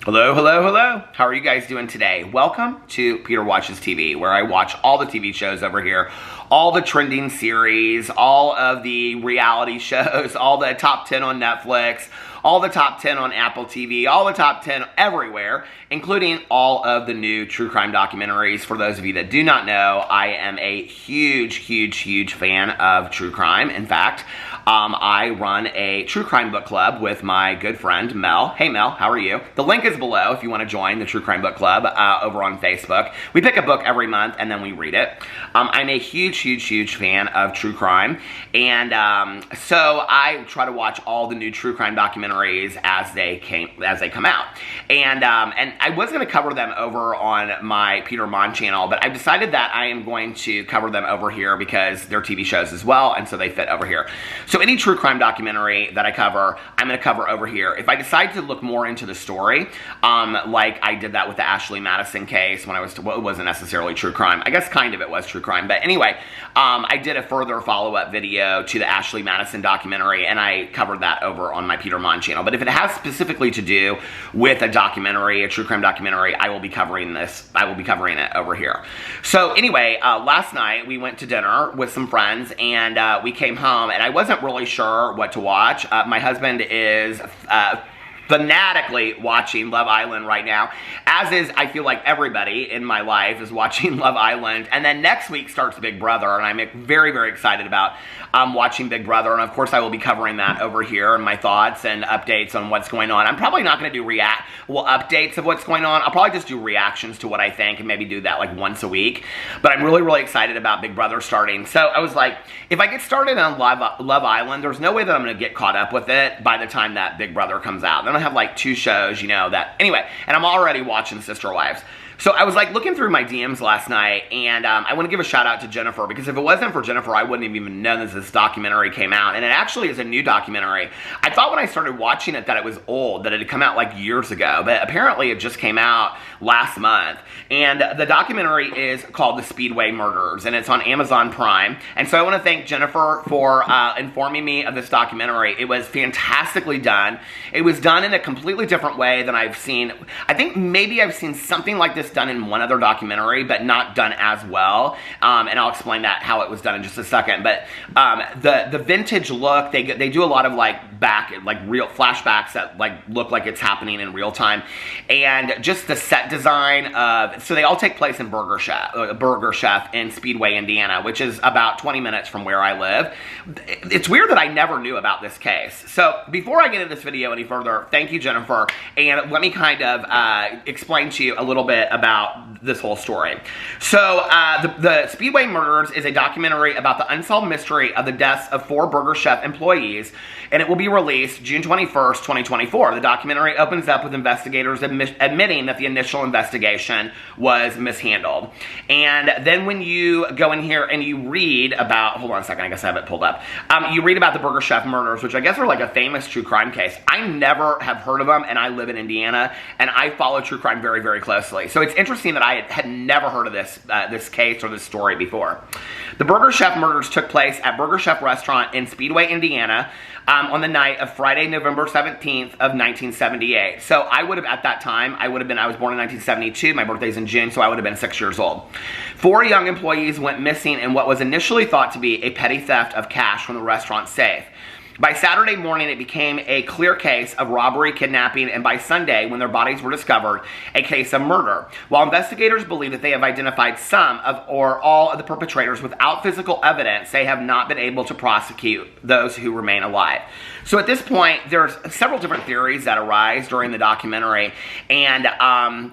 Hello, hello, hello. How are you guys doing today? Welcome to Peter Watches TV, where I watch all the TV shows over here, all the trending series, all of the reality shows, all the top 10 on Netflix, all the top 10 on Apple TV, all the top 10 everywhere, including all of the new true crime documentaries. For those of you that do not know, I am a huge fan of true crime. In fact, I run a true crime book club with my good friend, Mel. Hey, Mel, how are you? The link is below if you want to join the True Crime Book Club over on Facebook. We pick a book every month and then we read it. I'm a huge fan of true crime. And so I try to watch all the new true crime documentaries as they come out. And I was going to cover them over on my Peter Mon channel, but I've decided that I am going to cover them over here because they're TV shows as well, and so they fit over here. So any true crime documentary that I cover, I'm going to cover over here. If I decide to look more into the story, like I did that with the Ashley Madison case when it wasn't necessarily true crime. I guess kind of it was true crime. But anyway, I did a further follow-up video to the Ashley Madison documentary, and I covered that over on my Peter Mon channel. But if it has specifically to do with a documentary, a true crime documentary, I will be covering this. I will be covering it over here. So anyway, last night we went to dinner with some friends, and we came home, and I wasn't really sure what to watch. My husband is fanatically watching Love Island right now, as is, I feel like, everybody in my life is watching Love Island. And then next week starts Big Brother, and I'm very excited about watching Big Brother. And of course I will be covering that over here and my thoughts and updates on what's going on. I'm probably not going to do updates of what's going on. I'll probably just do reactions to what I think and maybe do that like once a week. But I'm really excited about Big Brother starting. So I was like, if I get started on Love Island, there's no way that I'm going to get caught up with it by the time that Big Brother comes out. Then I have like 2 shows, you know, that anyway, and I'm already watching Sister Wives. So I was like looking through my DMs last night, and I want to give a shout out to Jennifer, because if it wasn't for Jennifer, I wouldn't have even known that this documentary came out. And it actually is a new documentary. I thought when I started watching it that it was old, that it had come out like years ago, but apparently it just came out last month. And the documentary is called The Speedway Murders, and it's on Amazon Prime. And so I want to thank Jennifer for informing me of this documentary. It was fantastically done. It was done in a completely different way than I've seen. I think maybe I've seen something like this done in one other documentary, but not done as well. And I'll explain that, how it was done, in just a second. But the vintage look, they do a lot of like real flashbacks that like look like it's happening in real time, and just the set design of, so they all take place in Burger Chef in Speedway, Indiana, which is about 20 minutes from where I live. It's weird that I never knew about this case. So before I get into this video any further, thank you, Jennifer, and let me kind of explain to you a little bit about this whole story. So the Speedway Murders is a documentary about the unsolved mystery of the deaths of 4 Burger Chef employees, and it will be released June 21st, 2024. The documentary opens up with investigators admitting that the initial investigation was mishandled. And then when you go in here and you read about, hold on a second, I guess I have it pulled up. You read about the Burger Chef murders, which I guess are like a famous true crime case. I never have heard of them, and I live in Indiana, and I follow true crime very closely. So it's interesting that I had never heard of this case or this story before. The Burger Chef murders took place at Burger Chef restaurant in Speedway, Indiana, on the night of Friday, November 17th of 1978. So I would have, at that time, I was born in 1972, my birthday's in June, so I would have been 6 years old. 4 young employees went missing in what was initially thought to be a petty theft of cash from the restaurant safe. By Saturday morning, it became a clear case of robbery, kidnapping, and by Sunday, when their bodies were discovered, a case of murder. While investigators believe that they have identified some of or all of the perpetrators without physical evidence, they have not been able to prosecute those who remain alive. So at this point, there's several different theories that arise during the documentary, and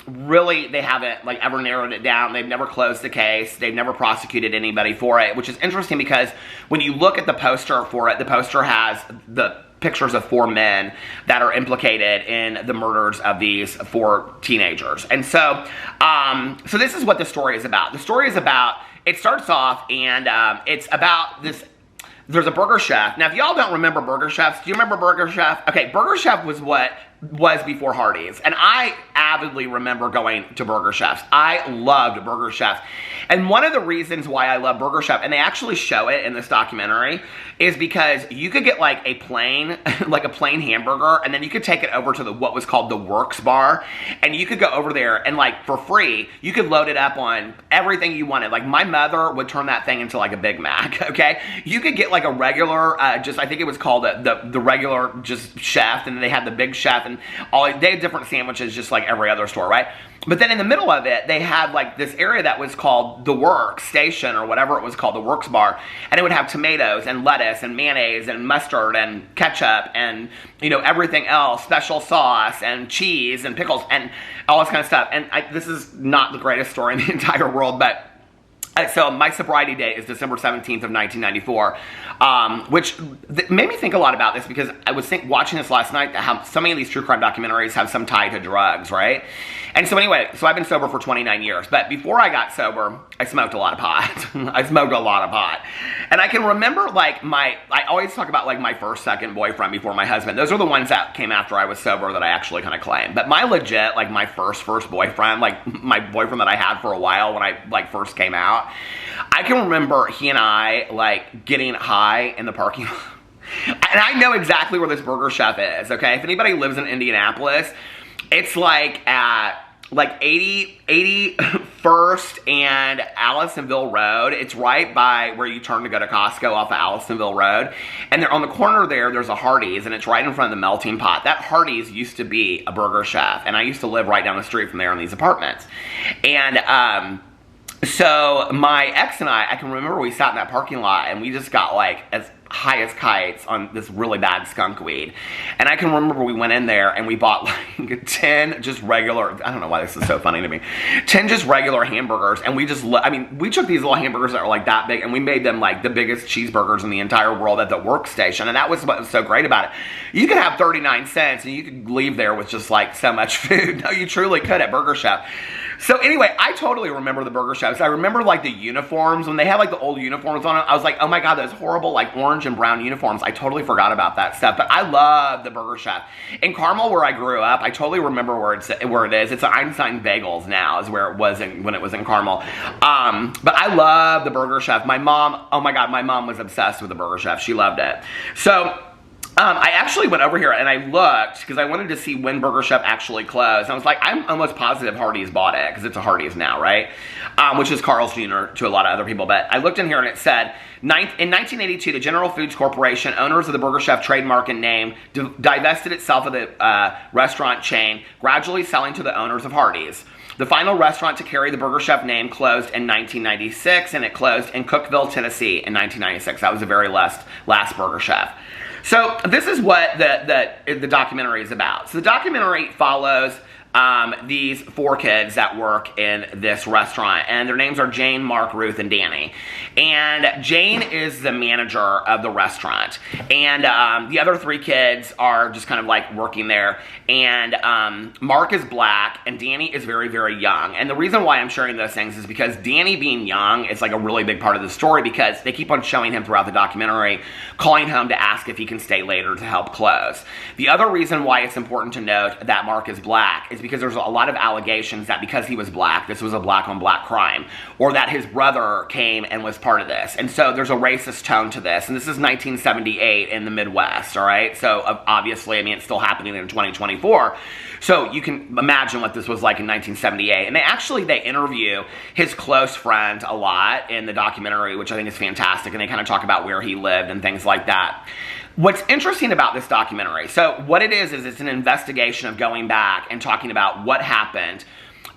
really, they haven't like ever narrowed it down. They've never closed the case. They've never prosecuted anybody for it, which is interesting because when you look at the poster for it, the poster has the pictures of 4 men that are implicated in the murders of these 4 teenagers. And so, so this is what the story is about. The story is about, it starts off and it's about this, there's a Burger Chef. Now, if y'all don't remember Burger Chefs, do you remember Burger Chef? Okay, Burger Chef was what was before Hardee's. And I avidly remember going to Burger Chefs. I loved Burger Chefs. And one of the reasons why I love Burger Chef, and they actually show it in this documentary, is because you could get like a plain, like a plain hamburger, and then you could take it over to what was called the Works bar, and you could go over there and like for free, you could load it up on everything you wanted. Like my mother would turn that thing into like a Big Mac, okay? You could get like a regular, I think it was called the regular just chef, and they had the big chef, and they had different sandwiches just like every other store, right? But then in the middle of it, they had like this area that was called the Works Station or whatever it was called, the Works Bar. And it would have tomatoes and lettuce and mayonnaise and mustard and ketchup and, you know, everything else, special sauce and cheese and pickles and all this kind of stuff. And this is not the greatest story in the entire world, but so my sobriety date is December 17th of 1994, which made me think a lot about this because I was watching this last night, how so many of these true crime documentaries have some tie to drugs, right? And so anyway, so I've been sober for 29 years, but before I got sober, I smoked a lot of pot. I smoked a lot of pot. And I can remember like I always talk about like my first, second boyfriend before my husband. Those are the ones that came after I was sober that I actually kind of claim. But my legit, like my first boyfriend, like my boyfriend that I had for a while when I like first came out, I can remember he and I like getting high in the parking lot. And I know exactly where this Burger Chef is, okay? If anybody lives in Indianapolis, it's like at like 81st and Allisonville Road. It's right by where you turn to go to Costco off of Allisonville Road. And they're on the corner there's a Hardee's, and it's right in front of the Melting Pot. That Hardee's used to be a Burger Chef, and I used to live right down the street from there in these apartments. And so my ex and I can remember we sat in that parking lot and we just got like as high as kites on this really bad skunk weed. And I can remember we went in there and we bought like 10 just regular, I don't know why this is so funny to me, 10 just regular hamburgers. And we just, we took these little hamburgers that were like that big and we made them like the biggest cheeseburgers in the entire world at the workstation. And that was what was so great about it. You could have 39 cents and you could leave there with just like so much food. No, you truly could at Burger Chef. So anyway, I totally remember the Burger Chefs. I remember like the uniforms, when they had like the old uniforms on it, I was like, oh my God, those horrible like orange and brown uniforms. I totally forgot about that stuff, but I love the Burger Chef. In Carmel, where I grew up, I totally remember where it is. It's Einstein Bagels now is where it was when it was in Carmel. But I love the Burger Chef. My mom, oh my God, my mom was obsessed with the Burger Chef. She loved it. So I actually went over here and I looked because I wanted to see when Burger Chef actually closed. And I was like, I'm almost positive Hardee's bought it because it's a Hardee's now, right? Which is Carl's Jr. to a lot of other people. But I looked in here and it said, in 1982, the General Foods Corporation, owners of the Burger Chef trademark and name, divested itself of the restaurant chain, gradually selling to the owners of Hardee's. The final restaurant to carry the Burger Chef name closed in 1996, and it closed in Cookeville, Tennessee in 1996. That was the very last Burger Chef. So this is what the documentary is about. So the documentary follows these 4 kids that work in this restaurant, and their names are Jane, Mark, Ruth, and Danny. And Jane is the manager of the restaurant, and the other 3 kids are just kind of like working there. And Mark is black, and Danny is very, very young. And the reason why I'm sharing those things is because Danny being young is like a really big part of the story, because they keep on showing him throughout the documentary, calling home to ask if he can stay later to help close. The other reason why it's important to note that Mark is black is because there's a lot of allegations that because he was black, this was a black on black crime, or that his brother came and was part of this. And so there's a racist tone to this. And this is 1978 in the Midwest, all right? So obviously, it's still happening in 2024. So you can imagine what this was like in 1978. And they interview his close friend a lot in the documentary, which I think is fantastic. And they kind of talk about where he lived and things like that. What's interesting about this documentary, so what it is it's an investigation of going back and talking about what happened,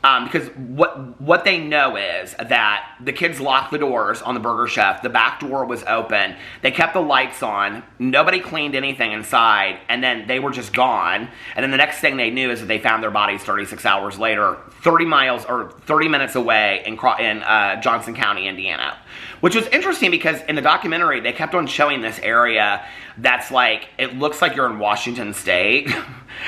because what they know is that the kids locked the doors on the Burger Chef, the back door was open, they kept the lights on, nobody cleaned anything inside, and then they were just gone. And then the next thing they knew is that they found their bodies 36 hours later, 30 minutes away in Johnson County, Indiana. Which was interesting because in the documentary, they kept on showing this area that's like, it looks like you're in Washington State.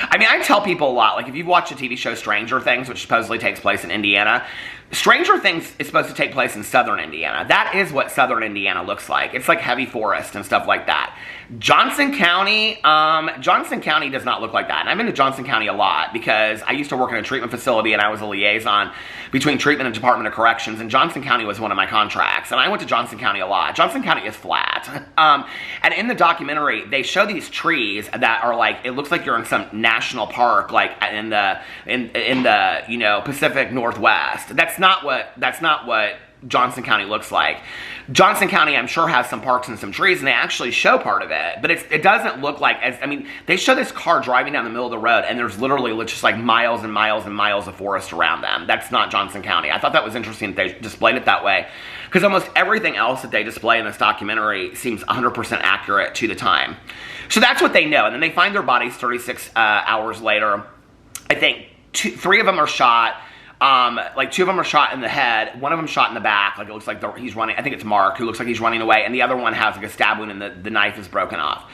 I tell people a lot, like if you've watched the TV show Stranger Things, which supposedly takes place in Indiana, Stranger Things is supposed to take place in southern Indiana. That is what southern Indiana looks like. It's like heavy forest and stuff like that. Johnson County does not look like that. And I've been to Johnson County a lot because I used to work in a treatment facility and I was a liaison between treatment and Department of Corrections, and Johnson County was one of my contracts. And I went to Johnson County a lot. Johnson County is flat. And in the documentary, they show these trees that are like, it looks like you're in some national park, like in the you know, Pacific Northwest. That's not what Johnson County looks like. Johnson County, I'm sure, has some parks and some trees, and they actually show part of it, but it doesn't look like, I mean, they show this car driving down the middle of the road, and there's literally just like miles and miles and miles of forest around them. That's not Johnson County. I thought that was interesting that they displayed it that way, because almost everything else that they display in this documentary seems 100% accurate to the time. So that's what they know, and then they find their bodies 36 hours later. I think three of them are shot. Like 2 of them are shot in the head, 1 of them shot in the back, like it looks like he's running. I think it's Mark, who looks like he's running away, and the other one has like a stab wound and the knife is broken off.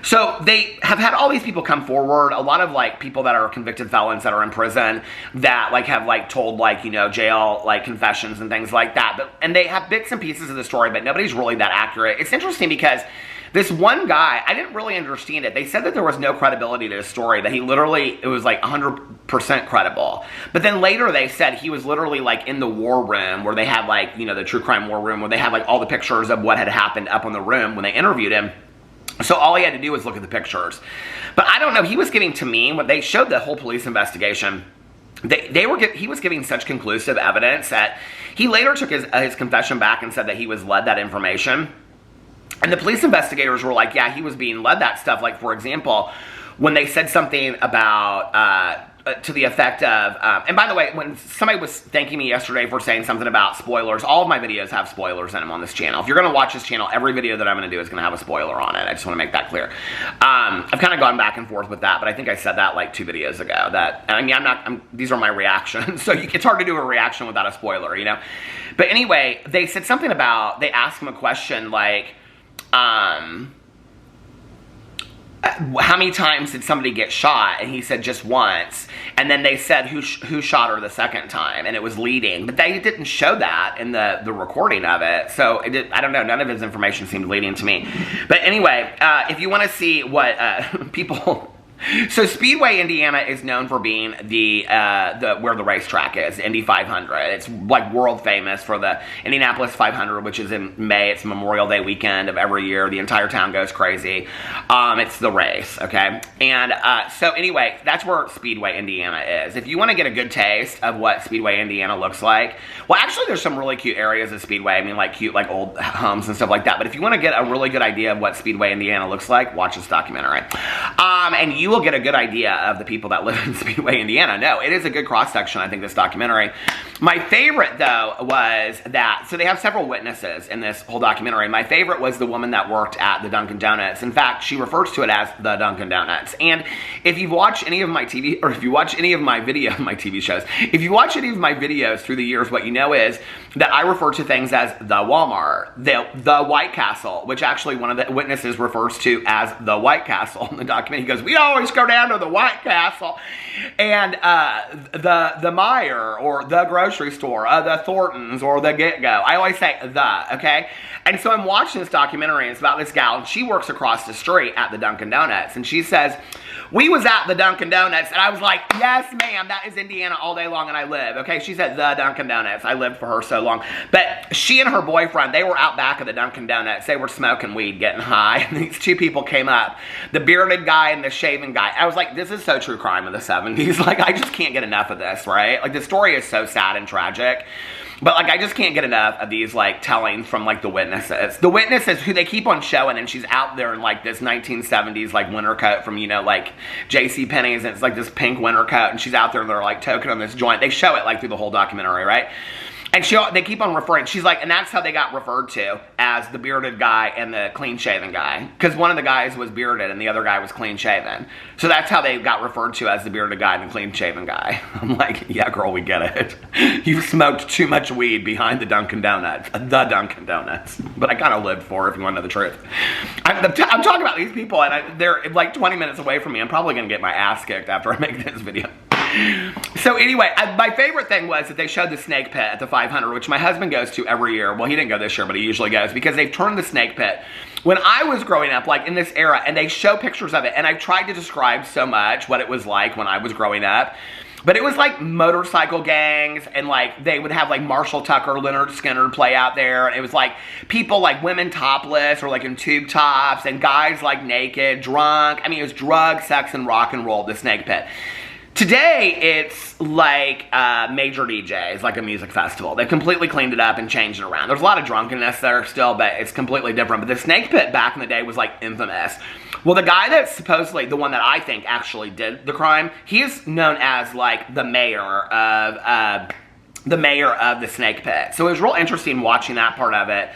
So they have had all these people come forward, a lot of like people that are convicted felons that are in prison that like have like told like, you know, jail like confessions and things like that. And they have bits and pieces of the story, but nobody's really that accurate. It's interesting because this one guy, I didn't really understand it. They said that there was no credibility to his story, that it was like 100% credible. But then later they said he was literally like in the war room where they had like, you know, the true crime war room where they had like all the pictures of what had happened up on the room when they interviewed him. So all he had to do was look at the pictures. But I don't know, he was giving to me, when they showed the whole police investigation, he was giving such conclusive evidence that he later took his confession back and said that he was led that information. And the police investigators were like, yeah, he was being led that stuff. Like, for example, when they said something about, to the effect of, and by the way, when somebody was thanking me yesterday for saying something about spoilers, all of my videos have spoilers in them on this channel. If you're going to watch this channel, every video that I'm going to do is going to have a spoiler on it. I just want to make that clear. I've kind of gone back and forth with that, but I think I said that like 2 videos ago. That, I mean, these are my reactions, so it's hard to do a reaction without a spoiler, you know? But anyway, they said something about, they asked him a question like, how many times did somebody get shot? And he said just once. And then they said who shot her the second time, and it was leading. But they didn't show that in the recording of it. So I don't know, none of his information seemed leading to me. But anyway, if you want to see what people... So Speedway, Indiana is known for being where the racetrack is, Indy 500. It's like world famous for the Indianapolis 500, which is in May. It's Memorial Day weekend of every year. The entire town goes crazy. It's the race, okay? And so anyway, that's where Speedway, Indiana is. If you want to get a good taste of what Speedway, Indiana looks like, well, actually there's some really cute areas of Speedway. I mean, like cute, like old homes and stuff like that. But if you want to get a really good idea of what Speedway, Indiana looks like, watch this documentary. And you will get a good idea of the people that live in Speedway, Indiana. No, it is a good cross-section, I think, this documentary. My favorite, though, was that, so they have several witnesses in this whole documentary. My favorite was the woman that worked at the Dunkin' Donuts. In fact, she refers to it as the Dunkin' Donuts. And if you've watched any of my TV, or if you watch any of my my TV shows, if you watch any of my videos through the years, what you know is that I refer to things as the Walmart, the White Castle, which actually one of the witnesses refers to as the White Castle in the document. He goes, we always go down to the White Castle, and the Meijer, or the grocery store, the Thorntons, or the Get-Go. I always say the, okay? And so I'm watching this documentary, and it's about this gal, and she works across the street at the Dunkin' Donuts, and she says, we was at the Dunkin' Donuts, and I was like, yes, ma'am, that is Indiana all day long, and I live, okay? She said the Dunkin' Donuts. I lived for her so long. But she and her boyfriend, they were out back of the Dunkin' Donuts. They were smoking weed, getting high, and these 2 people came up, the bearded guy and the shaven guy. I was like, this is so true crime of the 70s. Like, I just can't get enough of this, right? Like, the story is so sad and tragic. But, like, I just can't get enough of these, like, tellings from, like, the witnesses. The witnesses who they keep on showing, and she's out there in, like, this 1970s, like, winter coat from, you know, like, JCPenney's, and it's, like, this pink winter coat, and she's out there, and they're, like, toking on this joint. They show it, like, through the whole documentary, right? And they keep on referring, she's like, and that's how they got referred to as the bearded guy and the clean-shaven guy. Because one of the guys was bearded and the other guy was clean-shaven. So that's how they got referred to as the bearded guy and the clean-shaven guy. I'm like, yeah, girl, we get it. You've smoked too much weed behind the Dunkin' Donuts. The Dunkin' Donuts. But I kind of lived for it, if you want to know the truth. I'm talking about these people, and they're like 20 minutes away from me. I'm probably going to get my ass kicked after I make this video. So anyway, my favorite thing was that they showed the snake pit at the 500, which my husband goes to every year. Well, he didn't go this year, but he usually goes because they've turned the snake pit. When I was growing up, like in this era, and they show pictures of it, and I've tried to describe so much what it was like when I was growing up, but it was like motorcycle gangs, and like they would have like Marshall Tucker, Leonard Skinner play out there, and it was like people like women topless or like in tube tops, and guys like naked, drunk. I mean, it was drug, sex, and rock and roll, the snake pit. Today, it's like major DJs, like a music festival. They've completely cleaned it up and changed it around. There's a lot of drunkenness there still, but it's completely different. But the snake pit back in the day was like infamous. Well, the guy that's supposedly the one that I think actually did the crime, he is known as like the mayor of the snake pit. So it was real interesting watching that part of it.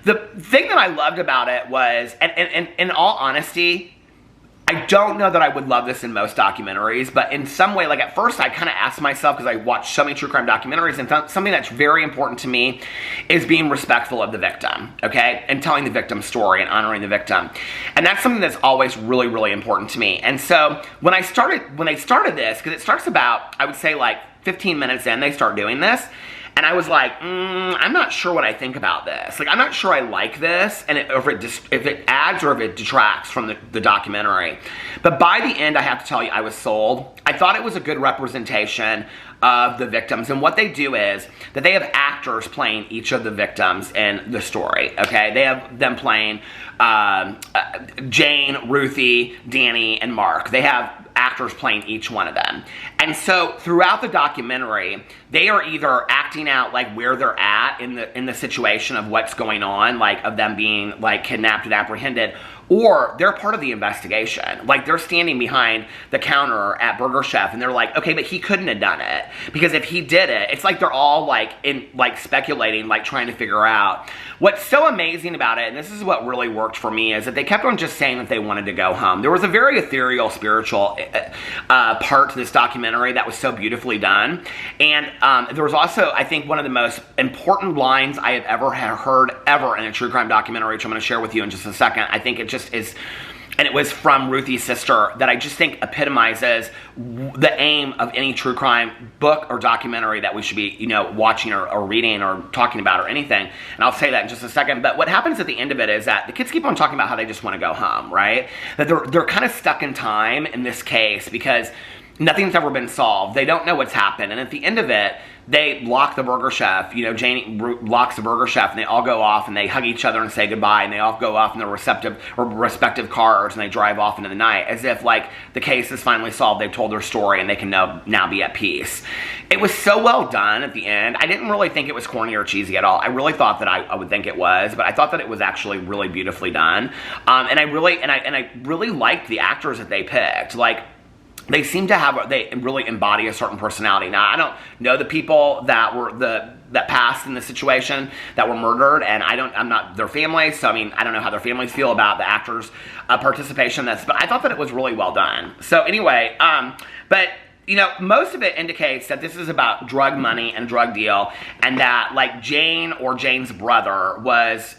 The thing that I loved about it was, and in all honesty, I don't know that I would love this in most documentaries, but in some way, like at first I kind of asked myself, because I watched so many true crime documentaries, and something that's very important to me is being respectful of the victim, okay? And telling the victim's story and honoring the victim. And that's something that's always really, really important to me. And so when they started this, because it starts about, I would say like 15 minutes in, they start doing this. And I was like, I'm not sure what I think about this. Like, I'm not sure I like this, and if it adds or if it detracts from the documentary. But by the end, I have to tell you, I was sold. I thought it was a good representation of the victims. And what they do is that they have actors playing each of the victims in the story, okay? They have them playing Jane, Ruthie, Danny, and Mark. They have actors playing each one of them. And so throughout the documentary, they are either acting out like where they're at in the situation of what's going on, like of them being like kidnapped and apprehended, or they're part of the investigation. Like they're standing behind the counter at Burger Chef and they're like, okay, but he couldn't have done it. Because if he did it, it's like they're all like speculating, like trying to figure out. What's so amazing about it, and this is what really worked for me, is that they kept on just saying that they wanted to go home. There was a very ethereal, spiritual part to this documentary that was so beautifully done. And there was also, I think, one of the most important lines I have ever heard in a true crime documentary, which I'm going to share with you in just a second. I think it just is, and it was from Ruthie's sister, that I just think epitomizes the aim of any true crime book or documentary that we should be, watching or reading or talking about or anything. And I'll say that in just a second. But what happens at the end of it is that the kids keep on talking about how they just want to go home, right? That they're kind of stuck in time in this case because nothing's ever been solved. They don't know what's happened. And at the end of it, they lock the Burger Chef. Jane locks the Burger Chef, and they all go off and they hug each other and say goodbye, and they all go off in their respective cars, and they drive off into the night as if like the case is finally solved. They've told their story and they can now be at peace. It was so well done at the end. I didn't really think it was corny or cheesy at all. I really thought that I would think it was, but I thought that it was actually really beautifully done. And I really liked the actors that they picked. Like, they seem to they really embody a certain personality. Now, I don't know the people that passed in the situation that were murdered, and I'm not their families, so I mean, I don't know how their families feel about the actors' participation in this, but I thought that it was really well done. So anyway, but most of it indicates that this is about drug money and drug deal, and that like Jane or Jane's brother was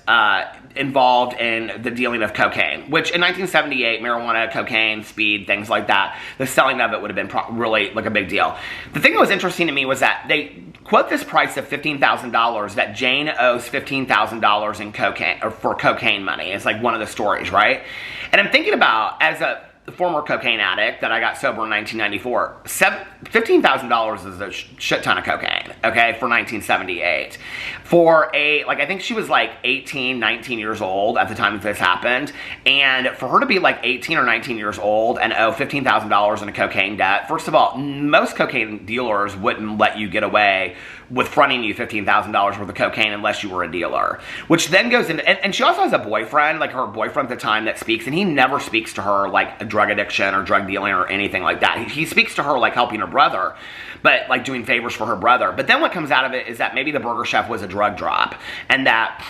involved in the dealing of cocaine, which in 1978, marijuana, cocaine, speed, things like that, the selling of it would have been really like a big deal. The thing that was interesting to me was that they quote this price of $15,000, that Jane owes $15,000 in cocaine, or for cocaine money. It's like one of the stories, right? And I'm thinking about, as a former cocaine addict that I got sober in 1994, $15,000 is a shit ton of cocaine, okay, for 1978. For I think she was like 18, 19 years old at the time that this happened, and for her to be like 18 or 19 years old and owe $15,000 in a cocaine debt, first of all, most cocaine dealers wouldn't let you get away with fronting you $15,000 worth of cocaine unless you were a dealer. Which then goes into, and she also has a boyfriend, like her boyfriend at the time, that speaks, and he never speaks to her like a drug addiction or drug dealing or anything like that. He speaks to her like helping her brother, but like doing favors for her brother. But then what comes out of it is that maybe the Burger Chef was a drug drop, and that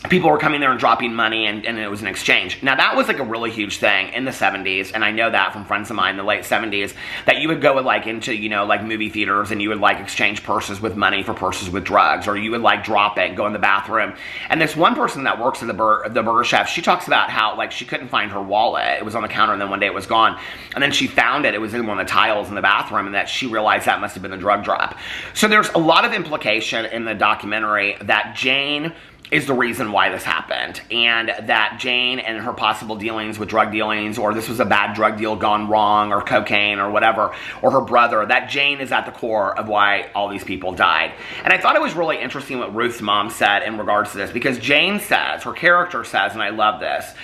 people were coming there and dropping money, and it was an exchange. Now, that was like a really huge thing in the 70s, and I know that from friends of mine in the late 70s, that you would go like into, you know, like movie theaters, and you would like exchange purses with money for purses with drugs, or you would like drop it and go in the bathroom. And this one person that works at the Burger Chef, she talks about how like she couldn't find her wallet. It was on the counter, and then one day it was gone, and then she found it. It was in one of the tiles in the bathroom, and that she realized that must have been the drug drop. So there's a lot of implication in the documentary that Jane is the reason why this happened, and that Jane and her possible dealings with drug dealings, or this was a bad drug deal gone wrong, or cocaine, or whatever, or her brother, that Jane is at the core of why all these people died. And I thought it was really interesting what Ruth's mom said in regards to this, because Jane says, her character says, and I love this,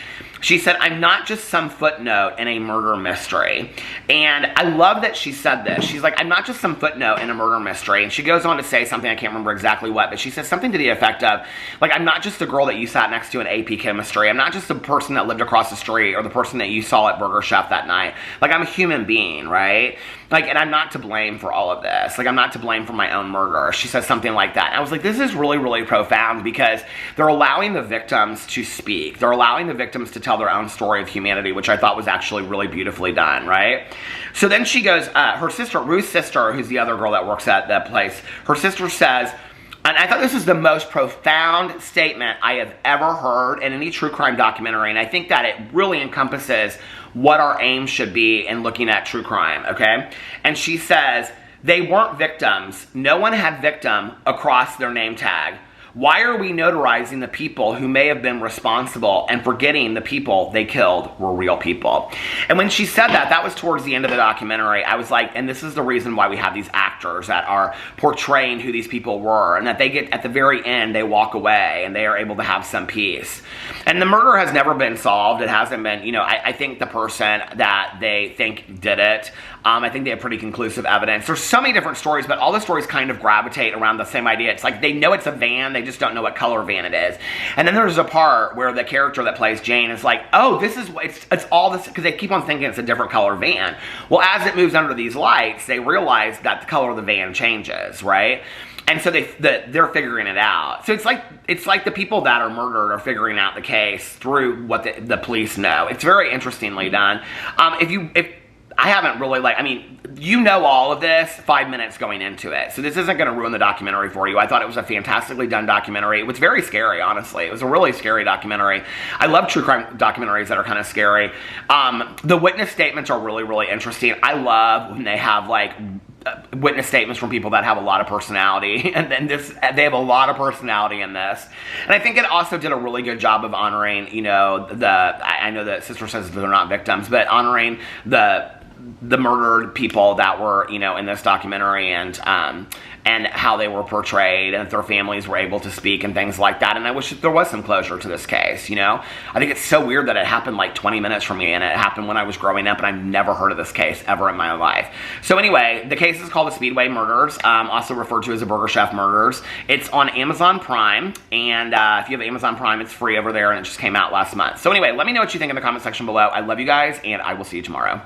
she said, "I'm not just some footnote in a murder mystery." And I love that she said this. She's like, "I'm not just some footnote in a murder mystery." And she goes on to say something, I can't remember exactly what, but she says something to the effect of, like, "I'm not just the girl that you sat next to in AP chemistry. I'm not just the person that lived across the street, or the person that you saw at Burger Chef that night. Like, I'm a human being, right? Like, and I'm not to blame for all of this. Like, I'm not to blame for my own murder." She says something like that. And I was like, this is really, really profound, because they're allowing the victims to speak. They're allowing the victims to tell their own story of humanity, which I thought was actually really beautifully done, right? So then she goes, her sister, Ruth's sister, who's the other girl that works at that place, her sister says, and I thought this is the most profound statement I have ever heard in any true crime documentary, and I think that it really encompasses what our aim should be in looking at true crime, okay? And she says, "They weren't victims. No one had victim across their name tag. Why are we notarizing the people who may have been responsible and forgetting the people they killed were real people?" And when she said that, that was towards the end of the documentary. I was like, and this is the reason why we have these actors that are portraying who these people were, and that they get, at the very end, they walk away and they are able to have some peace. And the murder has never been solved. It hasn't been, you know, I think the person that they think did it, I think they have pretty conclusive evidence. There's so many different stories, but all the stories kind of gravitate around the same idea. It's like they know it's a van, they just don't know what color van it is. And then there's a part where the character that plays Jane is like, "Oh, this is, it's all this," because they keep on thinking it's a different color van. Well, as it moves under these lights, they realize that the color of the van changes, right? And so they're figuring it out. So it's like the people that are murdered are figuring out the case through what the police know. It's very interestingly done. If I haven't really, like, I mean, you know all of this 5 minutes going into it. So this isn't going to ruin the documentary for you. I thought it was a fantastically done documentary. It was very scary, honestly. It was a really scary documentary. I love true crime documentaries that are kind of scary. The witness statements are really, really interesting. I love when they have, like, witness statements from people that have a lot of personality, and then they have a lot of personality in this. And I think it also did a really good job of honoring, you know, I know that sister says that they're not victims, but honoring the murdered people that were, you know, in this documentary, and how they were portrayed, and if their families were able to speak and things like that. And I wish that there was some closure to this case, you know? I think it's so weird that it happened like 20 minutes from me, and it happened when I was growing up, and I've never heard of this case ever in my life. So anyway, the case is called the Speedway Murders, also referred to as the Burger Chef Murders. It's on Amazon Prime, and if you have Amazon Prime, it's free over there, and it just came out last month. So anyway, let me know what you think in the comment section below. I love you guys, and I will see you tomorrow.